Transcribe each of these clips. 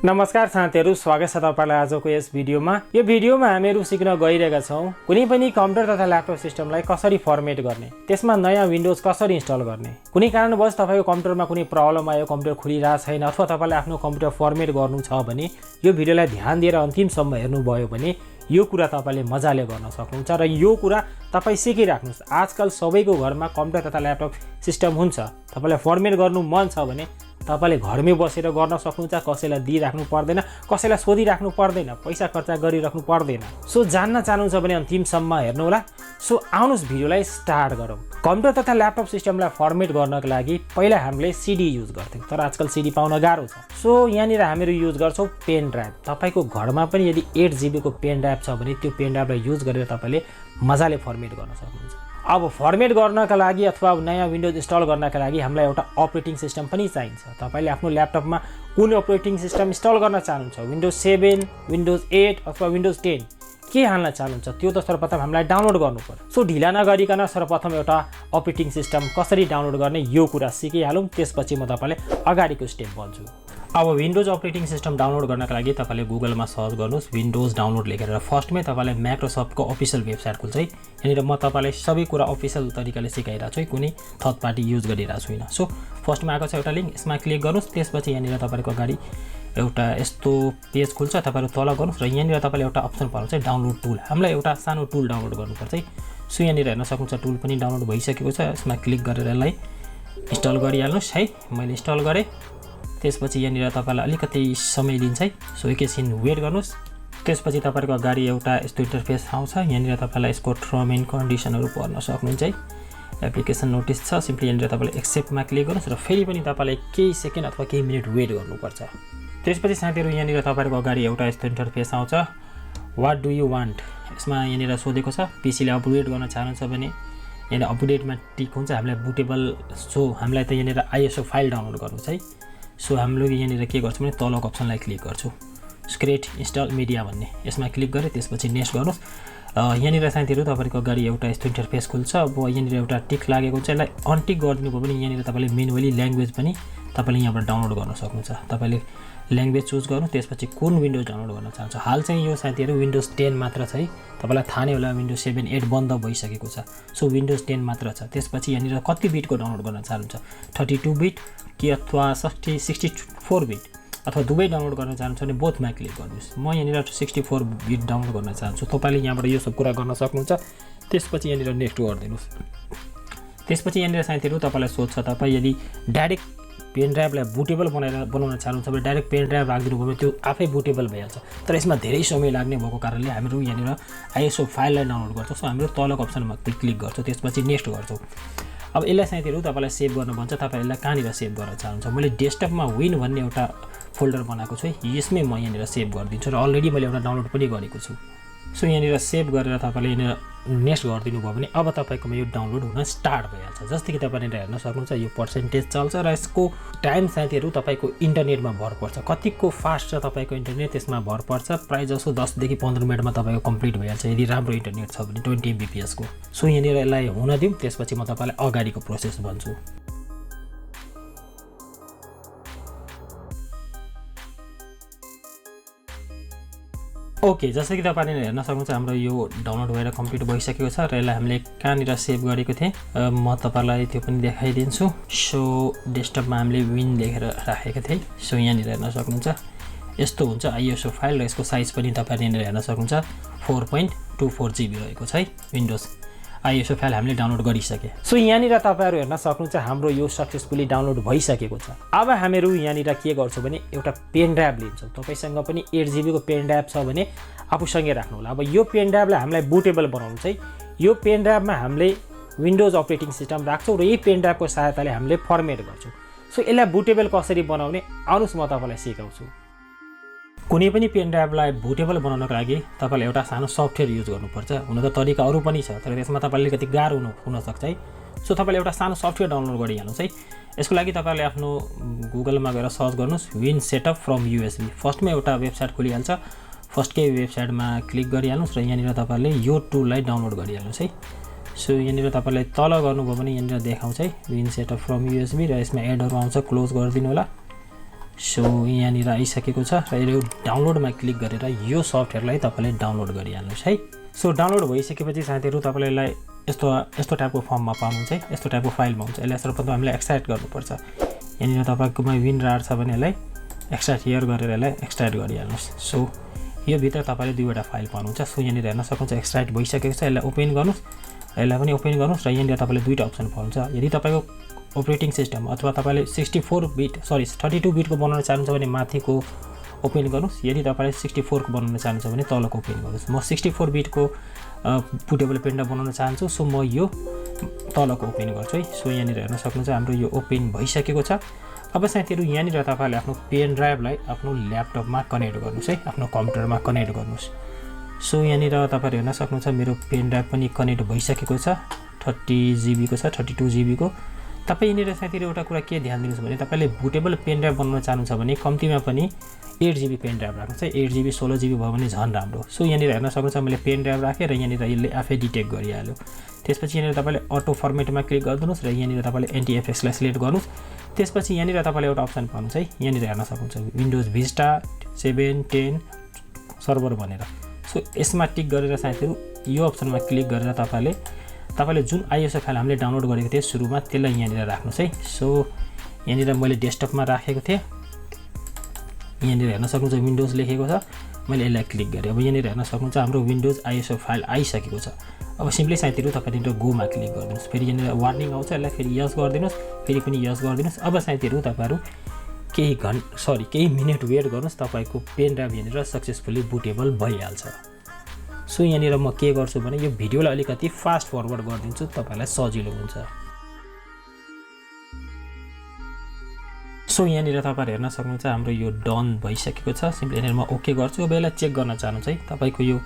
नमस्कार साथीहरु, स्वागत छ तपाईलाई आजको यस भिडियोमा। यो भिडियोमा हामीहरु सिक्न गइरहेका छौं कुनै पनि कम्प्युटर तथा ल्यापटप सिस्टमलाई कसरी फर्मेट गर्ने, त्यसमा नयाँ विन्डोज कसरी इन्स्टल गर्ने। कुनै कारणवश तपाईको कम्प्युटरमा कुनै प्रब्लम आयो, कम्प्युटर खुलिरा छैन अथवा तपाईले आफ्नो कम्प्युटर फर्मेट गर्नु छ भने यो भिडियोलाई ध्यान दिएर अन्तिमसम्म हेर्नुभयो भने यो कुरा तपाईले मजाले गर्न सक्नुहुन्छ र यो कुरा तपाई सिकिराख्नुस्। आजकल सबैको घरमा कम्प्युटर तथा ल्यापटप सिस्टम हुन्छ। तपाईलाई फर्मेट गर्नु मन छ भने तपाईले घरमै बसेर गर्न सक्नुहुन्छ। कसैलाई दिइराख्नु पर्दैन, कसैलाई सोधिराख्नु पर्दैन, पैसा खर्च गरिराख्नु पर्दैन। सो जान्न चाहनुहुन्छ भने अन्तिमसम्म हेर्नु होला। सो आउनुस् भिडियोलाई स्टार्ट गरौँ। कम्प्युटर तथा ल्यापटप सिस्टमलाई फर्मेट गर्नको लागि पहिला हामीले सिडी युज गर्थ्यौं, तर आजकल सिडी पाउन गाह्रो छ। सो यहाँनिर हामीहरु युज गर्छौं पेन ड्राइभ। तपाईको घरमा पनि यदि 8 GB को पेन ड्राइभ छ भने त्यो पेन ड्राइभलाई युज गरेर तपाईले मजाले फर्मेट गर्न सक्नुहुन्छ। अब फर्मेट गर्नका लागि अथवा नयाँ विन्डोज इन्स्टल गर्नका लागि हामीलाई एउटा अपरेटिङ सिस्टम पनि चाहिन्छ। तपाईले आफ्नो ल्यापटपमा कुन अपरेटिङ सिस्टम इन्स्टल गर्न चाहनुहुन्छ, विन्डोज 7, विन्डोज 8 अथवा विन्डोज 10 के हाल्न चाहनुहुन्छ, त्यो त सर्वप्रथम हामीलाई डाउनलोड गर्नुपर्छ। सो ढिला नगरिकन सर्वप्रथम एउटा अपरेटिङ सिस्टम कसरी डाउनलोड गर्ने यो कुरा सिकिहालौँ, त्यसपछि म तपाईलाई अगाडिको स्टेप भन्छु। अब विन्डोज अपरेटिङ सिस्टम डाउनलोड गर्नका लागि तपाईले गुगलमा सर्च गर्नुस् विन्डोज डाउनलोड लेखेर। फर्स्टमै तपाईलाई माइक्रोसफ्टको अफिसियल वेबसाइट खुल्छ है। यहाँनिर म तपाईलाई सबै कुरा अफिसियल तरिकाले सिकाइरहेको छु है, कुनै थर्ड पार्टी युज गरिरहेको छुइनँ। सो फर्स्टमा आएको छ एउटा लिङ्क, यसमा क्लिक गर्नुस्। त्यसपछि यहाँनिर तपाईको अगाडि एउटा यस्तो पेज खुल्छ, तपाईहरु तल गर्नुस् र यहाँनिर तपाईले एउटा अप्सन पाउनुहुन्छ डाउनलोड टुल। हामीलाई एउटा सानो टुल डाउनलोड गर्नुपर्छ है। सो यहाँनिर हेर्न सक्नुहुन्छ टुल पनि डाउनलोड भइसकेको छ। यसमा क्लिक गरेर यसलाई इन्स्टल गरिहाल्नुस् है। मैले इन्स्टल गरेँ। त्यसपछि यहाँनिर तपाईलाई अलिकति समय लिन्छ है। सो एकैछिन वेट गर्नुस्। त्यसपछि तपाईको अगाडि एउटा यस्तो इन्टरफेस आउँछ। यहाँनिर तपाईलाई यसको टर्म एन्ड कन्डिसनहरु पढ्न सक्नुहुन्छ है। एप्लिकेसन नोटिस छ, सिम्पली यहाँनिर तपाईले एक्सेप्टमा क्लिक गर्नुस् र फेरि पनि तपाईले केही सेकेन्ड अथवा केही मिनेट वेट गर्नुपर्छ। त्यसपछि साथीहरु यहाँनिर तपाईको अगाडि एउटा यस्तो इन्टरफेस आउँछ, व्हाट डु यु वान्ट। यसमा यहाँनिर सोधेको छ पीसीले अपडेट गर्न चाहनुहुन्छ भने यहाँनिर अपडेटमा टिक हुन्छ। हामीलाई बुटेबल, सो हामीलाई त यहाँनिर आइएसओ फाइल डाउनलोड गर्नु छ है। सो हामीले यहाँनिर के गर्छौँ भने तलको अप्सनलाई क्लिक गर्छु, क्रिएट इन्स्टल मिडिया भन्ने, यसमा क्लिक गरेँ। त्यसपछि नेक्स्ट गर्नुहोस्। यहाँनिर साथीहरु तपाईको अगाडि एउटा यस्तो इन्टरफेस खुल्छ। अब यहाँनिर एउटा टिक लागेको हुन्छ, यसलाई अनटिक गरिदिनु भयो भने यहाँनिर तपाईले म्यानुअली ल्याङ्ग्वेज पनि तपाईले यहाँबाट डाउनलोड गर्न सक्नुहुन्छ। तपाईले ल्याङ्ग्वेज चुज गर्नु, त्यसपछि कुन विन्डोज डाउनलोड गर्न चाहन्छ। हाल चाहिँ यो साथीहरु विन्डोज 10 मात्र छ है। तपाईलाई थाहा नै होला विन्डोज 7, 8 बन्द भइसकेको छ। सो विन्डोज 10 मात्र छ। त्यसपछि यहाँनिर कति बिटको डाउनलोड गर्न चाहनुहुन्छ, 32 बिट कि अथवा 64 बिट अथवा दुवै डाउनलोड गर्न चाहनुहुन्छ भने बोथमा क्लिक गर्नुहोस्। म यहाँनिर 64 बिट डाउनलोड गर्न चाहन्छु। तपाईले यहाँबाट यो सब कुरा गर्न सक्नुहुन्छ। त्यसपछि यहाँनिर नेक्स्ट गरिदिनुस्। त्यसपछि यहाँनिर साथीहरु तपाईलाई सोध्छ तपाई यदि डाइरेक्ट पेन ड्राइभलाई बुटेबल बनाउन चाहनुहुन्छ भने डाइरेक्ट पेन ड्राइभ राखिदिनु भयो भने त्यो आफै बुटेबल भइहाल्छ। तर यसमा धेरै समय लाग्ने भएको कारणले हामीहरु यहाँनिर आइएसओ फाइललाई डाउनलोड गर्छौं। सो हामीहरु तलको अप्सनमा क्लिक गर्छौं, त्यसपछि नेक्स्ट गर्छौं। अब यसलाई साथीहरु तपाईलाई सेभ गर्न भन्छ। तपाई यसलाई कहाँनिर सेभ गर्न चाहनुहुन्छ। मैले डेस्कटपमा विन भन्ने एउटा फोल्डर बनाएको छु है, यसमै म यहाँनिर सेभ गरिदिन्छु र अलरेडी मैले एउटा डाउनलोड पनि गरेको छु। सो यहाँनिर सेभ गरेर तपाईले यहाँनिर नेक्स्ट गरिदिनु भयो भने अब तपाईकोमा यो डाउनलोड हुन स्टार्ट भइहाल्छ। जस्तै कि तपाईले हेर्न सक्नुहुन्छ यो पर्सेन्टेज चल्छ र यसको टाइम साथीहरु तपाईको इन्टरनेटमा भर पर्छ। कतिको फास्ट छ तपाईको इन्टरनेट त्यसमा भर पर्छ। प्राय जसो 10 देखि 15 मिनेटमा तपाईको कम्प्लिट भइहाल्छ यदि राम्रो इन्टरनेट छ भने 20 mbps को। सो यहाँनिर यसलाई हुन दिउँ, त्यसपछि म तपाईलाई अगाडिको प्रोसेस भन्छु। ओके, जस्तै कि तपाईले हेर्न सक्नुहुन्छ हाम्रो यो डाउनलोड भएर कम्प्लिट भइसकेको छ र यसलाई हामीले कहाँनिर सेभ गरेको थिएँ म तपाईलाई त्यो पनि देखाइदिन्छु। सो डेस्कटपमा हामीले विन लेखेर राखेको थिएँ। सो यहाँनिर हेर्न सक्नुहुन्छ यस्तो हुन्छ आइएसओ फाइल र यसको साइज पनि तपाईले यहाँनिर हेर्न सक्नुहुन्छ 4.24 GB रहेको छ है। विन्डोज आइएसओ फाइल हामीले डाउनलोड गरिसके। सो यहाँनिर तपाईहरु हेर्न सक्नुहुन्छ हाम्रो यो सक्सेसफुली डाउनलोड भइसकेको छ। अब हामीहरु यहाँनिर के गर्छौं भने एउटा पेन ड्राइभ लिन्छौं। तपाईसँग पनि 8 GB को पेन ड्राइभ छ भने आफूसँगै राख्नु होला। अब यो पेन ड्राइभलाई हामीलाई बुटेबल बनाउनु छ है। यो पेन ड्राइभमा हामीले विन्डोज अपरेटिङ सिस्टम राख्छौं र यही पेन ड्राइभको सहायताले हामीले फर्मेट गर्छौं। सो यसलाई बुटेबल कसरी बनाउने आउनुस् म तपाईलाई सिकाउँछु। कुनै पनि पेन ड्राइभलाई बुटेबल बनाउनको लागि तपाईले एउटा सानो सफ्टवेयर युज गर्नुपर्छ। हुन त तरिका अरु पनि छ, तर त्यसमा तपाईले अलिकति गाह्रो हुन सक्छ है। सो तपाईले एउटा सानो सफ्टवेयर डाउनलोड गरिहाल्नुस् है। यसको लागि तपाईले आफ्नो गुगलमा गएर सर्च गर्नुस् विन सेटअप फ्रम USB। फर्स्टमा एउटा वेबसाइट खुलिहाल्छ। फर्स्टकै वेबसाइटमा क्लिक गरिहाल्नुस् र यहाँनिर तपाईले यो टुललाई डाउनलोड गरिहाल्नुस् है। सो यहाँनिर तपाईले तल गर्नुभयो भने यहाँनिर देखाउँछ है विन सेटअप फ्रम USB र यसमा एडहरु आउँछ, क्लोज गरिदिनु होला। सो यहाँनिर आइसकेको छ र यो डाउनलोडमा क्लिक गरेर यो सफ्टवेयरलाई तपाईले डाउनलोड गरिहाल्नुहोस् है। सो डाउनलोड भइसकेपछि साथीहरु तपाईलाई यस्तो टाइपको फर्ममा पाउनुहुन्छ है, यस्तो टाइपको फाइलमा हुन्छ। यसलाई सर्वप्रथम हामीले एक्सट्र्याक्ट गर्नुपर्छ। यहाँनिर तपाईकोमा विनरार छ भने यसलाई एक्सट्र्याक्ट हियर गरेर यसलाई एक्सट्र्याक्ट गरिहाल्नुहोस्। सो यो भित्र तपाईले दुईवटा फाइल पाउनुहुन्छ। सो यहाँनिर हेर्न सक्नुहुन्छ एक्सट्र्याक्ट भइसकेको छ। यसलाई ओपन गर्नुहोस्, यसलाई पनि ओपन गर्नुहोस् र यहाँनिर तपाईले दुईटा अप्सन पाउनुहुन्छ। यदि तपाईको अपरेटिङ सिस्टम अथवा तपाईले 32 बिटको बनाउन चाहनुहुन्छ भने माथिको ओपन गर्नुहोस्। यदि तपाईले 64 को बनाउन चाहनुहुन्छ भने तलको ओपन गर्नुहोस्। म 64 बिटको बुटेबल पेनड्राइभ बनाउन चाहन्छु, सो म यो तलको ओपन गर्छु है। सो यहाँनिर हेर्न सक्नुहुन्छ हाम्रो यो ओपन भइसकेको छ। अब साथीहरु यहाँनिर तपाईले आफ्नो पेन ड्राइभलाई आफ्नो ल्यापटपमा कनेक्ट गर्नुस् है, आफ्नो कम्प्युटरमा कनेक्ट गर्नुस्। सो यहाँनिर तपाईहरु हेर्न सक्नुहुन्छ मेरो पेन ड्राइभ पनि कनेक्ट भइसकेको छ। 30 GB को छ, 32 GB को। तपाई यहाँनिर साथीहरु एउटा कुरा के ध्यान दिनुस् भने तपाईले बुटेबल पेन ड्राइभ बनाउन चाहनुहुन्छ भने कम्तिमा पनि 8 GB पेन ड्राइभ राख्नुस् है। 8 GB 16 GB भयो भने झन् राम्रो। सो यहाँनिर हेर्न सक्नुहुन्छ मैले पेन ड्राइभ राखेँ र यहाँनिर यसले आफै डिटेक्ट गरिहाल्यो। त्यसपछि यहाँनिर तपाईले अटो फर्मेटमा क्लिक गर्नुस् र यहाँनिर तपाईले एनटीएफएक्स लाई सिलेक्ट गर्नुस्। त्यसपछि यहाँनिर तपाईले एउटा अप्सन पाउनुहुन्छ है। यहाँनिर हेर्न सक्नुहुन्छ विन्डोज भिस्टा 7 10 सर्भर भनेर। सो यसमा टिक गरेर साथीहरु यो अप्सनमा क्लिक गरेर तपाईले जुन आइएसओ फाइल हामीले डाउनलोड गरेको थिए सुरुमा त्यसलाई यहाँनिर राख्नुस् है। सो यहाँनिर मैले डेस्कटपमा राखेको थिएँ। यहाँनिर हेर्न सक्नुहुन्छ विन्डोज लेखेको छ, मैले यसलाई क्लिक गरेँ। अब यहाँनिर हेर्न सक्नुहुन्छ हाम्रो विन्डोज आइएसओ फाइल आइसकेको छ। अब सिम्पली साथीहरु तपाईले गोमा क्लिक गरिदिनुस्। फेरि यहाँनिर वार्निङ आउँछ, यसलाई फेरि यस गरिदिनुस्, फेरि पनि यस गरिदिनुस्। अब साथीहरु तपाईहरु केही मिनेट वेट गर्नुस्, तपाईको पेन ड्राइभ यहाँनिर सक्सेसफुली बुटेबल भइहाल्छ। सो यहाँनिर म के गर्छु भने यो भिडियोलाई अलिकति फास्ट फरवर्ड गरिदिन्छु, तपाईलाई सजिलो हुन्छ। सो यहाँनिर तपाईहरु हेर्न सक्नुहुन्छ हाम्रो यो डन भइसकेको छ। सिम्पली यहाँनिर म ओके गर्छु। अब यसलाई चेक गर्न चाहनुहुन्छ है तपाईको यो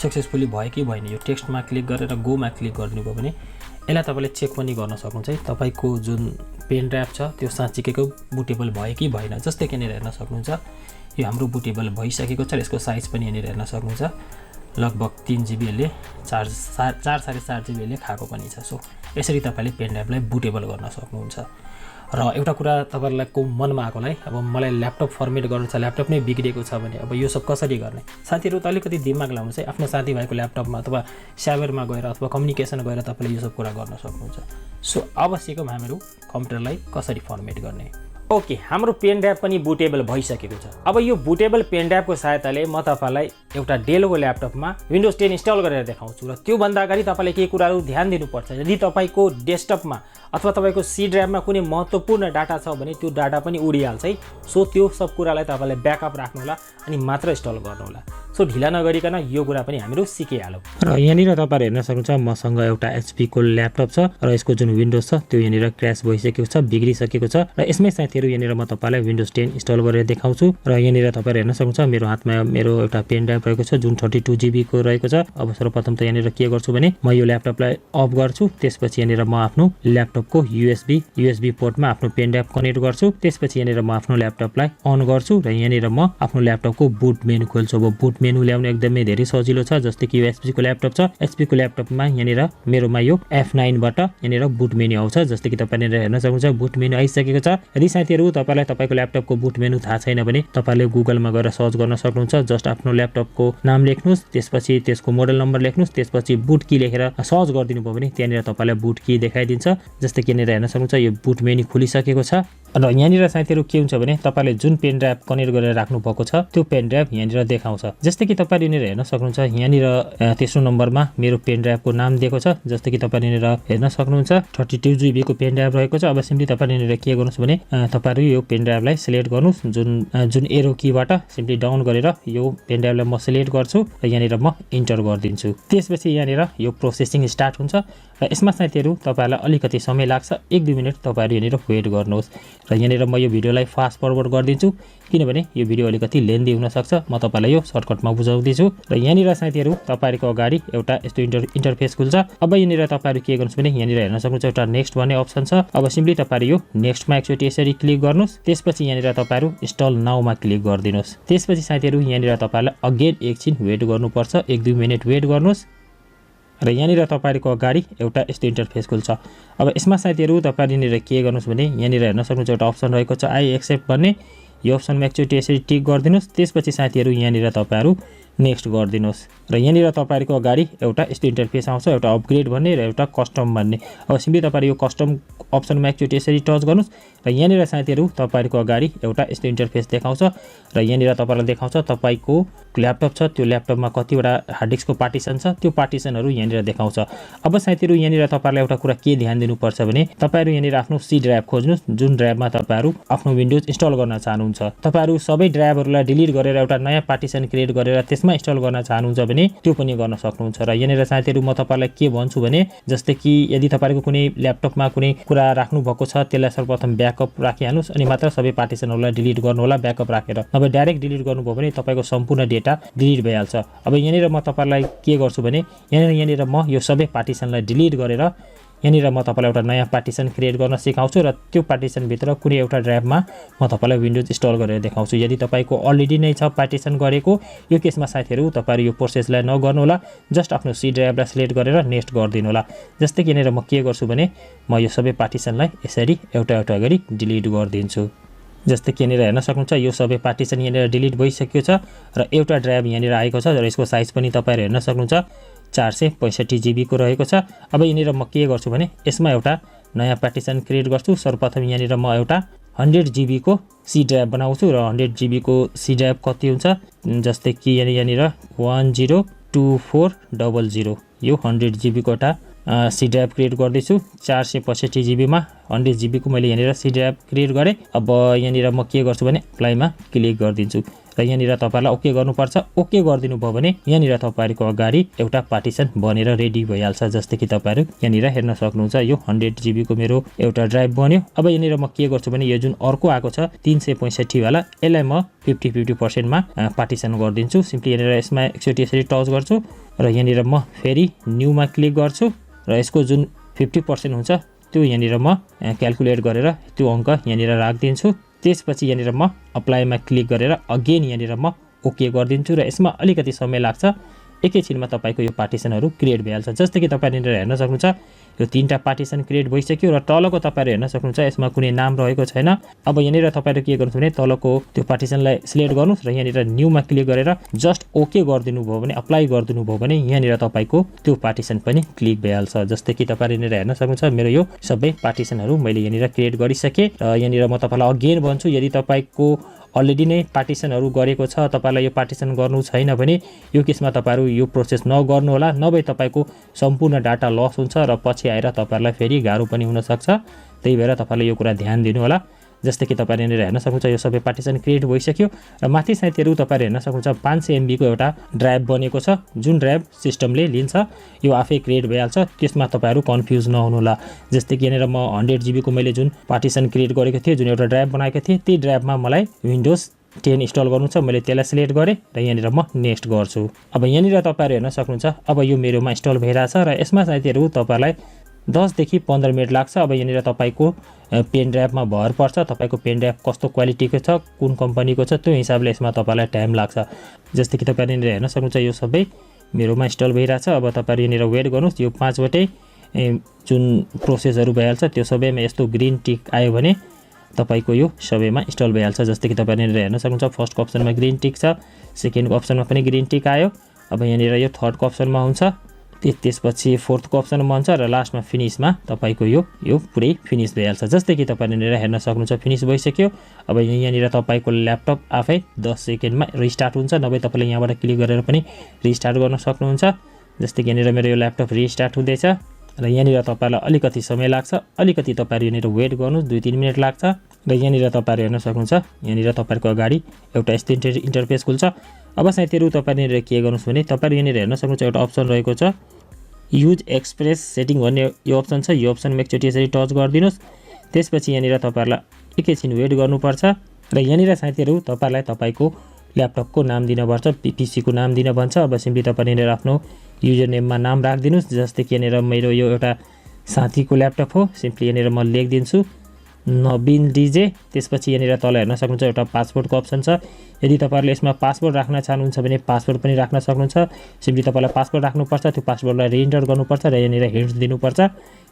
सक्सेसफुली भयो कि भएन। यो टेक्स्टमा क्लिक गरेर गोमा क्लिक गरिदिनु भयो भने यसलाई तपाईले चेक पनि गर्न सक्नुहुन्छ है तपाईको जुन पेन ड्राइभ छ त्यो साँच्चैको बुटेबल भयो कि भएन। जस्तै कि यहाँनिर हेर्न सक्नुहुन्छ यो हाम्रो बुटेबल भइसकेको छ र यसको साइज पनि यहाँनिर हेर्न सक्नुहुन्छ लगभग 3 GB ले 4.5 GB ले खाएको पनि छ। सो यसरी तपाईले पेन ड्राइभलाई बुटेबल गर्न सक्नुहुन्छ। र एउटा कुरा तपाईहरुलाई को मनमा आकोलाई अब मलाई ल्यापटप फर्मेट गर्नु छ, ल्यापटप नै बिग्रेको छ भने अब यो सब कसरी गर्ने? साथीहरु त अलिकति दिमाग लाउनुस् है। आफ्नो साथीभाइको ल्यापटपमा अथवा सर्भरमा गएर अथवा कम्युनिकेसन गएर तपाईले यो सब कुरा गर्न सक्नुहुन्छ। सो अब सिकौं हामीहरु कम्प्युटरलाई कसरी फर्मेट गर्ने। ओके, हाम्रो पेन ड्राइभ पनि बुटेबल भइसकेको छ। अब यो बुटेबल पेन ड्राइभको सहायताले म तपाईलाई एउटा डेलको ल्यापटपमा विन्डोज 10 इन्स्टल गरेर देखाउँछु र त्यो भन्दा अगाडि तपाईले के कुराहरु ध्यान दिनुपर्छ। यदि तपाईको डेस्कटपमा अथवा तपाईको सी ड्राइभमा कुनै महत्त्वपूर्ण डाटा छ भने त्यो डाटा पनि उडिहाल्छ है। सो त्यो सब कुरालाई तपाईले ब्याकअप राख्नु होला अनि मात्र इन्स्टल गर्नु होला। सो ढिला नगरिकन यो कुरा पनि हामीहरु सिकिहालौं। र यहाँनिर तपाईहरु हेर्न सक्नुहुन्छ मसँग एउटा एचपी को ल्यापटप छ र यसको जुन विन्डोज छ त्यो यहाँनिर क्र्याश भइसकेको छ, बिग्रिसकेको छ र यसमै साथीहरु यहाँनिर म तपाईलाई विन्डोज 10 इन्स्टल गरेर देखाउँछु। र यहाँनिर तपाईहरु हेर्न सक्नुहुन्छ मेरो हातमा मेरो एउटा पेन ड्राइभ रहेको छ जुन 32 GB को रहेको छ। अब सर्वप्रथम त यहाँनिर के गर्छु भने म यो ल्यापटपलाई अफ गर्छु। त्यसपछि यहाँनिर म आफ्नो ल्यापटपको USB पोर्टमा आफ्नो पेन ड्राइभ कनेक्ट गर्छु। त्यसपछि यहाँनिर म आफ्नो ल्यापटपलाई अन गर्छु र यहाँनिर म आफ्नो ल्यापटपको बुट मेनु खोल्छु। अब बुट मेनु ल्याउन एकदमै धेरै सजिलो छ। जस्तै कि यो एचपी को ल्यापटप छ, एचपी को ल्यापटपमा यहाँनिर मेरोमा यो F9 बाट यहाँनिर बुट मेनु आउँछ। जस्तै कि तपाईले हेर्न सक्नुहुन्छ बुट मेनु आइसकेको छ। यदि साथीहरु तपाईलाई तपाईको ल्यापटपको बुट मेनु थाहा छैन भने तपाईले गुगलमा गएर सर्च गर्न सक्नुहुन्छ। जस्ट आफ्नो ल्यापटपको नाम लेख्नुस्, त्यसपछि त्यसको मोडल नम्बर लेख्नुस्, त्यसपछि बुट की लेखेर सर्च गरिदिनु भयो भने त्यहाँनिर तपाईलाई बुट की देखाइदिन्छ। जस्तै कि यहाँनिर हेर्न सक्नुहुन्छ यो बुट मेनु खुलिसकेको छ। र यहाँनिर साथीहरु के हुन्छ भने तपाईले जुन पेन ड्राइभ कनेक्ट गरेर राख्नु भएको छ त्यो पेन ड्राइभ यहाँनिर देखाउँछ। जस्तै कि तपाईले यहाँनिर हेर्न सक्नुहुन्छ यहाँनिर तेस्रो नम्बरमा मेरो पेन ड्राइभको नाम दिएको छ। जस्तै कि तपाईले यहाँनिर हेर्न सक्नुहुन्छ 32 GB को पेन ड्राइभ रहेको छ। अब सिम्पली तपाईले यहाँनिर के गर्नुस् भने तपाईहरु यो पेन ड्राइभलाई सिलेक्ट गर्नुस्। जुन एरो कीबाट सिम्पली डाउन गरेर यो पेन ड्राइभलाई म सिलेक्ट गर्छु र यहाँनिर म इन्टर गरिदिन्छु। त्यसपछि यहाँनिर यो प्रोसेसिङ स्टार्ट हुन्छ र यसमा साथीहरु तपाईहरुलाई अलिकति समय लाग्छ। 1-2 मिनेट तपाईहरु यहाँनिर वेट गर्नुहोस्। र यहाँनिर म यो भिडियोलाई फास्ट फरवर्ड गरिदिन्छु किनभने यो भिडियो अलिकति लेन्दी हुन सक्छ। म तपाईलाई यो सर्टकटमा बुझाउँदै छु। र यहाँनिर साथीहरु तपाईहरुको अगाडि एउटा यस्तो इन्टरफेस खुल्छ। अब यहाँनिर तपाईहरु के गर्नुस् भने यहाँनिर हेर्न सक्नुहुन्छ एउटा नेक्स्ट भन्ने अप्सन छ। अब सिम्पली तपाईहरु यो नेक्स्टमा एकचोटी यसरी क्लिक गर्नुस्। त्यसपछि यहाँनिर तपाईहरु इन्स्टल नाउमा क्लिक गरिदिनुस्। त्यसपछि साथीहरु यहाँनिर तपाईहरुलाई अगेन एकछिन वेट गर्नुपर्छ। 1-2 मिनेट वेट गर्नुस्। र यहाँनिर तपाईहरुको अगाडि एउटा यस्तो इन्टरफेस खुल्छ। अब यसमा साथीहरु तपाईहरु यहाँनिर के गर्नुस् भने यहाँनिर हेर्न सक्नुहुन्छ एउटा अप्सन रहेको छ आई एक्सेप्ट भन्ने। यो अप्सनमा एकचोटि यसरी टिक गरिदिनुस्। त्यसपछि साथीहरू यहाँनिर तपाईहरु नेक्स्ट गरिदिनुस् र यहाँनिर तपाईहरुको अगाडि एउटा यस्तो इन्टरफेस आउँछ, एउटा अपग्रेड भन्ने र एउटा कस्टम भन्ने। अब सिम्पली तपाईहरु यो कस्टम अप्सनमा एकचोटि यसरी टच गर्नुस् र यहाँनिर साथीहरू तपाईहरुको अगाडि एउटा यस्तो इन्टरफेस देखाउँछ र यहाँनिर तपाईहरुलाई देखाउँछ तपाईको ल्यापटप छ, त्यो ल्यापटपमा कतिवटा हार्ड डिस्कको पार्टिसन छ, त्यो पार्टिसनहरु यहाँनिर देखाउँछ। अब साथीहरू यहाँनिर तपाईहरुलाई एउटा कुरा के ध्यान दिनुपर्छ भने तपाईहरु यहाँनिर आफ्नो सी ड्राइभ खोज्नुस्, जुन ड्राइभमा तपाईहरु आफ्नो विन्डोज इन्स्टल गर्न चाहनुहुन्छ। तपाईहरु सबै ड्राइभहरुलाई डिलिट गरेर एउटा नयाँ पार्टिसन क्रिएट गरेर त्यसमा इन्स्टल गर्न चाहनुहुन्छ भने त्यो पनि गर्न सक्नुहुन्छ। र यहाँनिर साथीहरू म तपाईहरुलाई के भन्छु भने जस्तै कि यदि तपाईहरुको कुनै ल्यापटपमा कुनै कुरा राख्नु भएको छ त्यसलाई सर्वप्रथम ब्याकअप राखिहाल्नुस् अनि मात्र सबै पार्टिसनहरुलाई डिलिट गर्नु होला ब्याकअप राखेर। नभए डाइरेक्ट डिलिट गर्नुभयो भने तपाईको सम्पूर्ण डेटा डिलिट भइहाल्छ। अब यहाँनिर म तपाईहरुलाई के गर्छु भने यहाँनिर म यो सबै पार्टिसनलाई डिलिट गरेर यहाँनिर म तपाईलाई एउटा नयाँ पार्टिसन क्रिएट गर्न सिकाउँछु र त्यो पार्टिसन भित्र कुनै एउटा ड्राइभमा म तपाईलाई विन्डोज इन्स्टल गरेर देखाउँछु। यदि तपाईको अलरेडी नै छ पार्टिसन गरेको, यो केसमा साथीहरू तपाईहरु यो प्रोसेसलाई नगर्नु होला, जस्ट आफ्नो सी ड्राइभलाई सिलेक्ट गरेर नेक्स्ट गरिदिनु होला। जस्तै कि यहाँनिर म के गर्छु भने म यो सबै पार्टिसनलाई यसरी एउटा एउटा गरी डिलिट गरिदिन्छु। जस्तै कि यहाँनिर हेर्न सक्नुहुन्छ यो सबै पार्टिसन यहाँनिर डिलिट भइसक्यो छ र एउटा ड्राइभ यहाँनिर आएको छ र यसको साइज पनि तपाईहरु हेर्न सक्नुहुन्छ 465 GB को रहेको छ। अब यहाँनिर म के गर्छु भने यसमा एउटा नयाँ पार्टिसन क्रिएट गर्छु। सर्वप्रथम यहाँनिर म एउटा 100 GB को सी ड्राइभ बनाउँछु र 100 GB को सी ड्राइभ कति हुन्छ जस्तै कि यहाँनिर 102400 यो 100 GB को एउटा सी ड्राइभ क्रिएट गर्दैछु। 465 GB मा 100 GB को मैले यहाँनिर सी ड्राइभ क्रिएट गरेँ। अब यहाँनिर म के गर्छु भने अप्लाईमा क्लिक गरिदिन्छु र यहाँनिर तपाईहरुलाई ओके गर्नुपर्छ। ओके गरिदिनु भयो भने यहाँनिर तपाईहरुको अगाडि एउटा पार्टिसन बनेर रेडी भइहाल्छ। जस्तै कि तपाईहरु यहाँनिर हेर्न सक्नुहुन्छ यो 100 GB को मेरो एउटा ड्राइभ बन्यो। अब यहाँनिर म के गर्छु भने यो जुन अर्को आएको छ 365 वाला यसलाई म 50% मा पार्टिसन गरिदिन्छु। सिम्पली यहाँनिर यसमा एकचोटि यसरी टच गर्छु र यहाँनिर म फेरि न्यू मा क्लिक गर्छु र यसको जुन 50% हुन्छ त्यो यहाँनिर म क्याल्कुलेट गरेर त्यो अंक यहाँनिर राख्दिन्छु। त्यसपछि यहाँनिर म अप्लाईमा क्लिक गरेर अगेन यहाँनिर म ओके गरिदिन्छु र यसमा अलिकति समय लाग्छ। एकैछिनमा तपाईको यो पार्टिसनहरु क्रिएट भइहाल्छ। जस्तै कि तपाईहरुले हेर्न सक्नुहुन्छ यो तीनटा पार्टिसन क्रिएट भइसक्यो र तलको तपाईहरु हेर्न सक्नुहुन्छ यसमा कुनै नाम रहेको छैन। अब यहाँनिर तपाईहरु के गर्नुहुन्छ भने तलको त्यो पार्टिसनलाई सिलेक्ट गर्नुस् र यहाँनिर न्यूमा क्लिक गरेर जस्ट ओके गरिदिनु भयो भने अप्लाई गरिदिनु भयो भने यहाँनिर तपाईको त्यो पार्टिसन पनि क्लिक भइहाल्छ। जस्तै कि तपाईहरुले हेर्न सक्नुहुन्छ मेरो यो सबै पार्टिसनहरु मैले यहाँनिर क्रिएट गरिसके र यहाँनिर म तपाईलाई अगेन भन्छु यदि तपाईको अलरेडी नै पार्टिसनहरु गरेको छ, तपाईलाई यो पार्टिसन गर्नु छैन भने यो केसमा तपाईहरु यो प्रोसेस नगर्नु होला, नभए तपाईको सम्पूर्ण डाटा लस हुन्छ र पछि आएर तपाईहरुलाई फेरि गाह्रो पनि हुन सक्छ। त्यही भएर तपाईले यो कुरा ध्यान दिनु होला। जस्तै कि तपाईहरुले हेर्न सक्नुहुन्छ यो सबै पार्टिसन क्रिएट भइसक्यो र माथि साथीहरु तपाईहरु हेर्न सक्नुहुन्छ 500 MB को एउटा ड्राइभ बनेको छ। जुन ड्राइभ सिस्टमले लिन्छ यो आफै क्रिएट भइहाल्छ, त्यसमा तपाईहरु कन्फ्युज नहुनु होला। जस्तै कि यहाँनिर म 100 GB को मैले जुन पार्टिसन क्रिएट गरेको थिएँ, जुन एउटा ड्राइभ बनाएको थिएँ, त्यही ड्राइभमा मलाई विन्डोज 10 इन्स्टल गर्नु छ। मैले त्यसलाई सिलेक्ट गरे र यहाँनिर म नेक्स्ट गर्छु। अब यहाँनिर तपाईहरु हेर्न सक्नुहुन्छ अब यो मेरोमा इन्स्टल भइराछ र यसमा साथीहरु तपाईहरुलाई 10 देखि 15 मिनेट लाग्छ। अब यहाँनिर तपाईको पेन ड्राइभमा भर पर्छ, तपाईको पेन ड्राइभ कस्तो क्वालिटीको छ, कुन कम्पनीको छ, त्यो हिसाबले यसमा तपाईलाई टाइम लाग्छ। जस्तै कि तपाईहरुले हेर्न सक्नुहुन्छ यो सबै मेरोमा इन्स्टल भइराछ। अब तपाईहरु यहाँनिर वेट गर्नुस्, यो 5 वटै जुन प्रोसेसहरु भइहाल्छ त्यो सबैमा यस्तो ग्रीन टिक आयो भने तपाईको यो सबैमा इन्स्टल भइहाल्छ। जस्तै कि तपाईहरुले हेर्न सक्नुहुन्छ फर्स्ट अप्सनमा ग्रीन टिक छ, सेकेन्ड अप्सनमा पनि ग्रीन टिक आयो। अब यहाँनिर यो थर्ड अप्सनमा हुन्छ, त्यसपछि फोर्थको अप्सनमा हुन्छ र लास्टमा फिनिशमा तपाईको यो पुरै फिनिश भइहाल्छ। जस्तै कि तपाईहरुले हेर्न सक्नुहुन्छ फिनिश भइसक्यो। अब यहाँनिर तपाईको ल्यापटप आफै 10 सेकेन्डमा रिस्टार्ट हुन्छ, नभए तपाईले यहाँबाट क्लिक गरेर पनि रिस्टार्ट गर्न सक्नुहुन्छ। जस्तै कि यहाँनिर मेरो यो ल्यापटप रिस्टार्ट हुँदैछ र यहाँनिर तपाईलाई अलिकति समय लाग्छ, अलिकति तपाईहरु यहाँनिर वेट गर्नुस्, 2-3 मिनेट लाग्छ र यहाँनिर तपाईहरु हेर्न सक्नुहुन्छ यहाँनिर तपाईहरुको अगाडि एउटा यस्तो इन्टरफेस खुल्छ। अब साथीहरु तपाईहरुले के गर्नुस् भने तपाईहरु यहाँनिर हेर्न सक्नुहुन्छ एउटा अप्सन रहेको छ युज एक्सप्रेस सेटिङ भन्ने यो अप्सन छ। यो अप्सनमा एकचोटि यसरी टच गरिदिनुस्। त्यसपछि यहाँनिर तपाईहरुलाई एकैछिन वेट गर्नुपर्छ र यहाँनिर साथीहरु तपाईलाई तपाईको ल्यापटपको नाम दिनुपर्छ, पीसी को नाम दिन भन्छ। अब सिम्पली तपाईले आफ्नो युजर नेममा नाम राख्दिनुस्। जस्तै कि यहाँनिर मेरो यो एउटा साथीको ल्यापटप हो, सिम्पली यहाँनिर म लेखिदिन्छु नवीन डीजे। त्यसपछि यहाँनिर तल हेर्न सक्नुहुन्छ एउटा पासवर्डको अप्सन छ। यदि तपाईँहरूले यसमा पासवर्ड राख्न चाहनुहुन्छ भने पासवर्ड पनि राख्न सक्नुहुन्छ। सिम्पली तपाईँलाई पासवर्ड राख्नुपर्छ, त्यो पासवर्डलाई रिइन्टर गर्नुपर्छ र यहाँनिर हिन्ट्स दिनुपर्छ।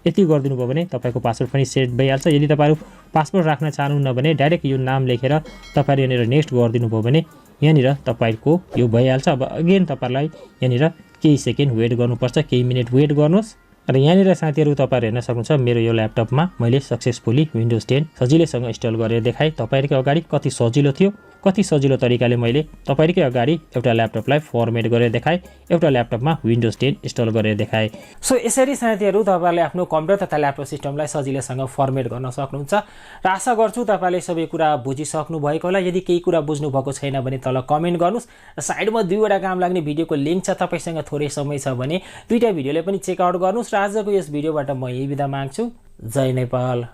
यति गरिदिनु भयो भने तपाईँको पासवर्ड पनि सेट भइहाल्छ। यदि तपाईँहरू पासवर्ड राख्न चाहनुहुन्न भने डाइरेक्ट यो नाम लेखेर तपाईँहरू यहाँनिर नेक्स्ट गरिदिनु भयो भने यहाँनिर तपाईँको यो भइहाल्छ। अब अगेन तपाईँलाई यहाँनिर केही सेकेन्ड वेट गर्नुपर्छ, केही मिनट वेट गर्नुहोस्। र यहाँनिर साथीहरू तपाईँहरू हेर्न सक्नुहुन्छ मेरो यो ल्यापटपमा मैले सक्सेसफुली विन्डोज 10 सजिलैसँग इन्स्टल गरेर देखाएँ। तपाईँहरूकै अगाडि कति सजिलो थियो, कति सजिलो तरिकाले मैले तपाईँहरूकै अगाडि एउटा ल्यापटपलाई फर्मेट गरेर देखाएँ, एउटा ल्यापटपमा विन्डोज 10 इन्स्टल गरेर देखाएँ। सो यसरी साथीहरू तपाईँहरूले आफ्नो कम्प्युटर तथा ल्यापटप सिस्टमलाई सजिलैसँग फर्मेट गर्न सक्नुहुन्छ र आशा गर्छु तपाईँले सबै कुरा बुझिसक्नु भएको होला। यदि केही कुरा बुझ्नु भएको छैन भने तल कमेन्ट गर्नुहोस् र साइडमा 2वटा काम लाग्ने भिडियोको लिङ्क छ। तपाईँसँग थोरै समय छ भने 2टा भिडियोले पनि चेकआउट गर्नुहोस् र आजको यस भिडियोबाट म यही बिदा माग्छु। जय नेपाल।